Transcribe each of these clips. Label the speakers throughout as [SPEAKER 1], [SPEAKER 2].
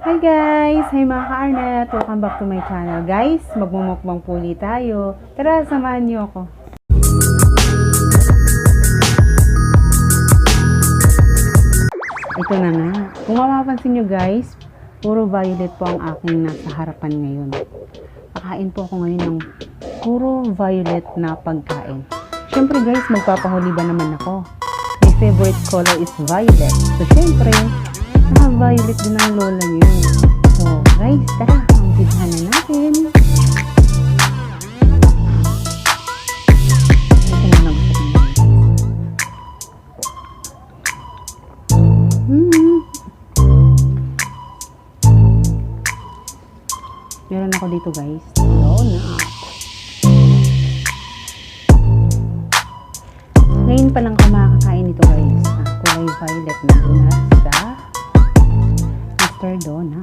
[SPEAKER 1] Hi guys! Hi mga ka-Arnneth! Welcome back to my channel. Guys, magmumukbang puli tayo. Tara, samahan niyo ako. Ito na nga. Kung mapapansin nyo guys, puro violet po ang aking nasa harapan ngayon. Kakain po ako ngayon ng puro violet na pagkain. Siyempre guys, magpapahuli ba naman ako? My favorite color is violet. So siyempre, violet din ang lola niyo. So guys, tara, umpisahan na natin. Ito na nagsasabi niya. Meron ako dito guys. Donut. Ngayon pa lang ako makakain ito guys. Kulay violet na donut sa donut.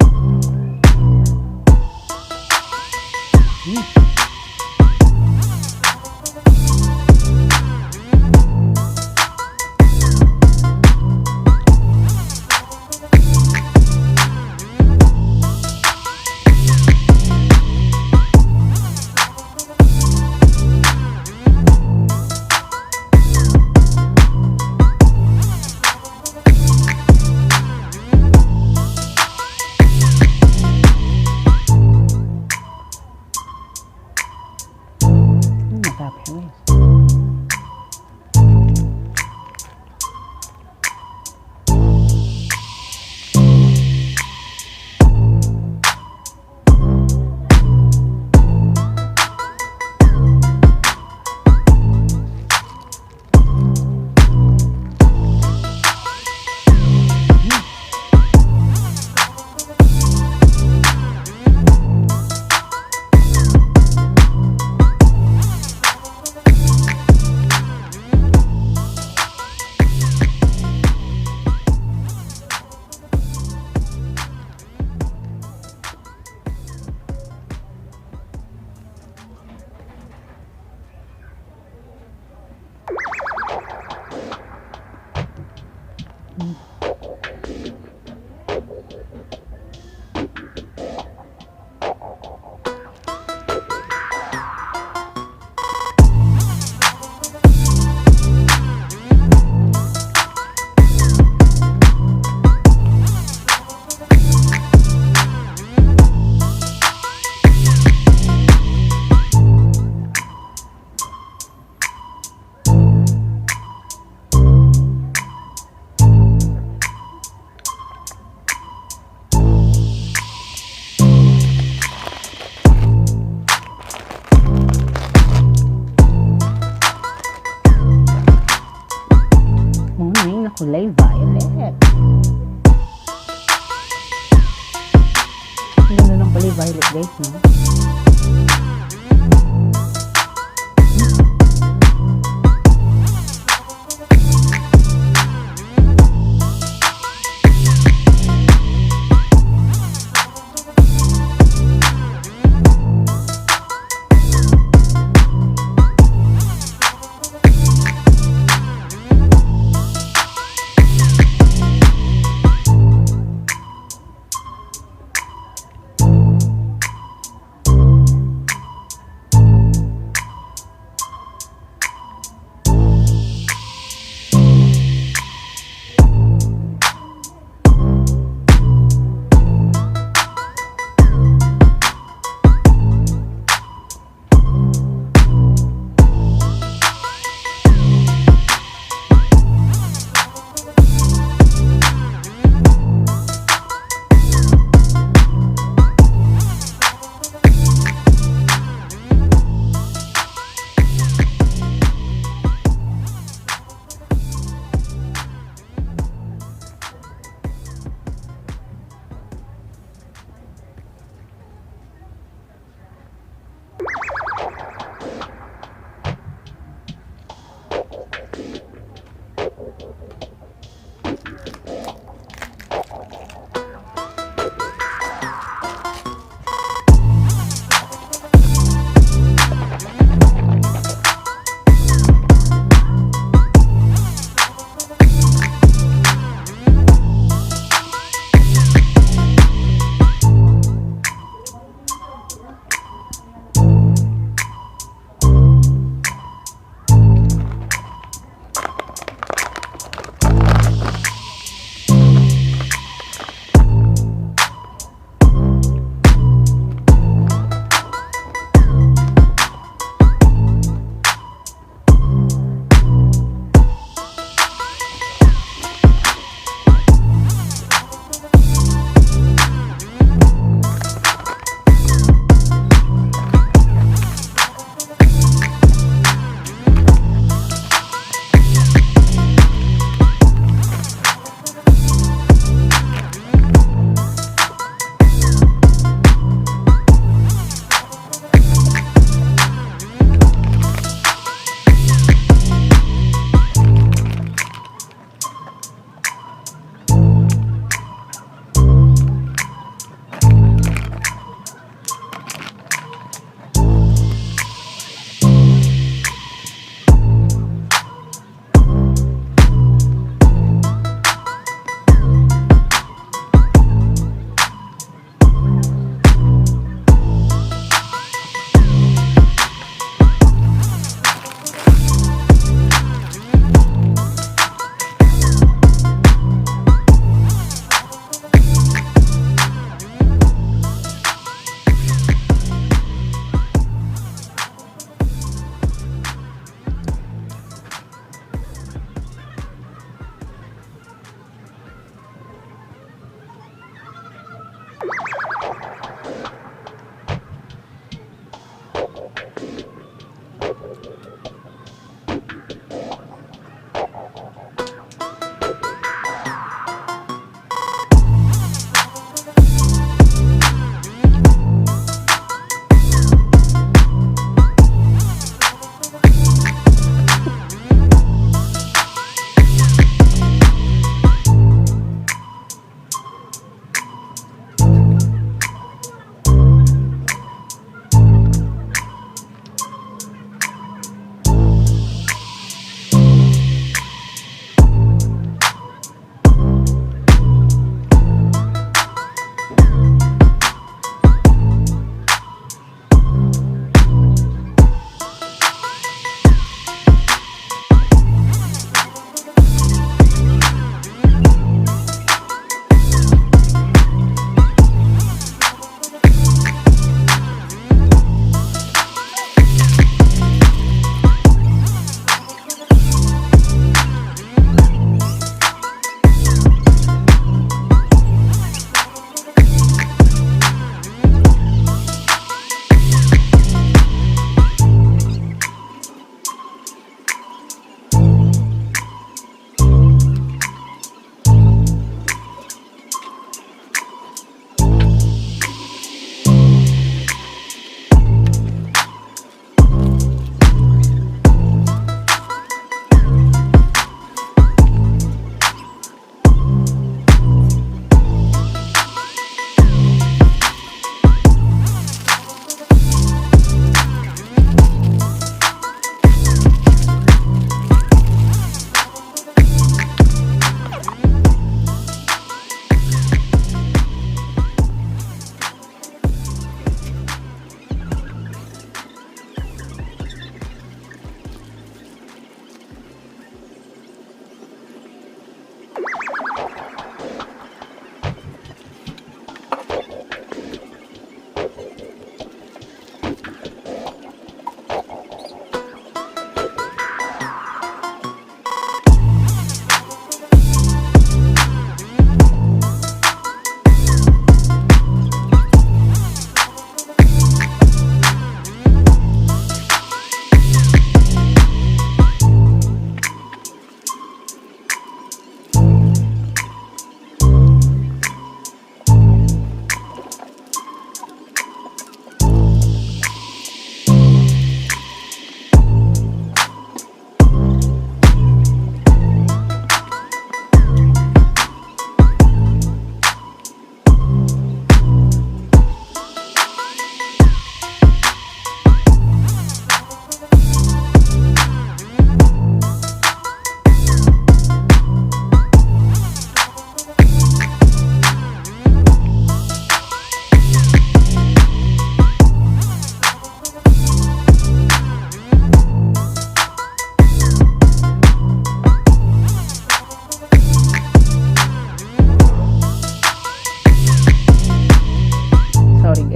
[SPEAKER 1] Kulay violet. Ang ganda ng kulay violet guys, no?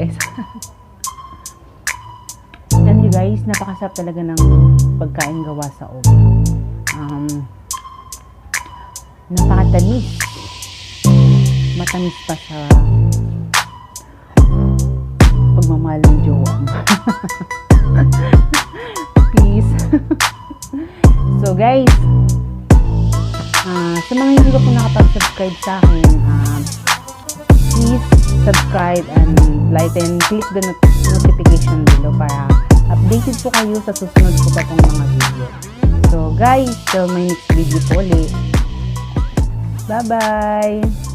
[SPEAKER 1] guys. Alam nyo guys, napakasarap talaga ng pagkain gawa sa oven. Napakatamis. Matamis pa sa pagmamahal ng jowa mo. Peace. So guys, sa mga hindi ko po nakapag-subscribe sa akin, please subscribe and like and click the notification below para updated po kayo sa susunod ko pa pong mga video. So guys, till my next video po ulit. Bye bye!